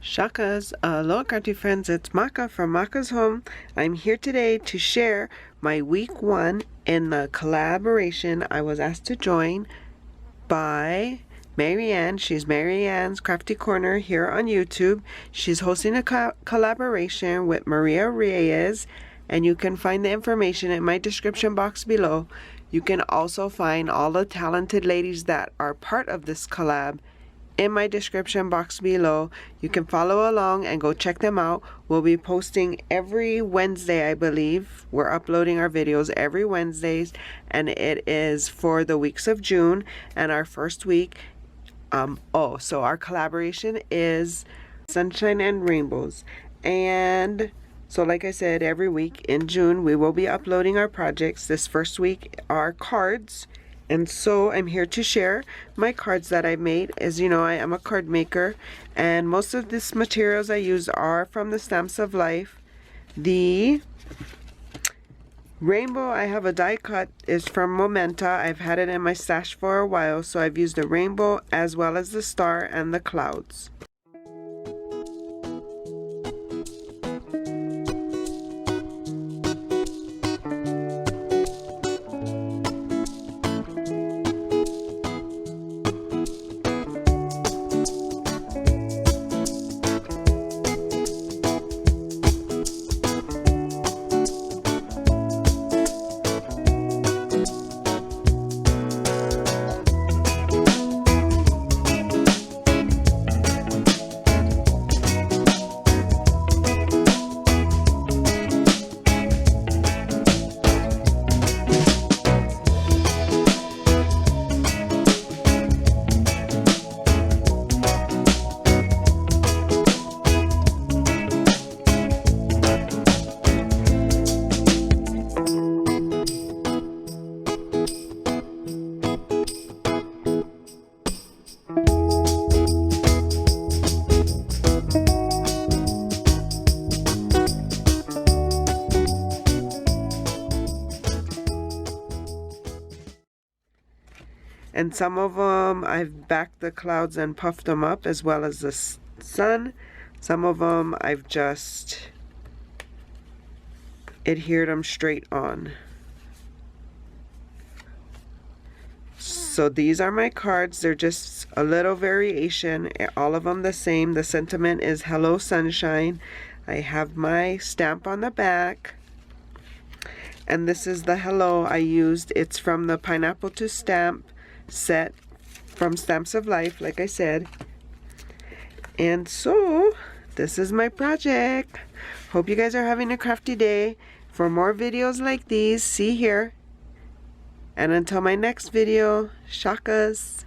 Shakas, aloha crafty friends, it's Maka from Makaz Home. I'm here today to share my week 1 in the collaboration I was asked to join by Mariann. She's Mariann's Crafty Corner here on YouTube. She's hosting a collaboration with Reyes, and you can find the information in my description box below. You can also find all the talented ladies that are part of this collab in my description box below. You can follow along and go check them out. We'll be posting every Wednesday, I believe. We're uploading our videos every Wednesdays, and it is for the weeks of June. And our first week, so our collaboration is Sunshine and Rainbows. And so like I said, every week in June we will be uploading our projects. This first week are cards. And so I'm here to share my cards that I made. As you know, I am a card maker, and most of these materials I use are from the Stamps of Life. The rainbow I have a die cut is from Momenta. I've had it in my stash for a while, so I've used the rainbow as well as the star and the clouds. And some of them I've backed the clouds and puffed them up, as well as the sun. Some of them I've just adhered them straight on. So these are my cards. They're just a little variation, all of them the same. The sentiment is Hello Sunshine. I have my stamp on the back. And this is the hello I used. It's from the Pineapple to Stamp set from Stamps of Life, like I said. And so this is my project. Hope you guys are having a crafty day. For more videos like these, see here. And until my next video, shakas.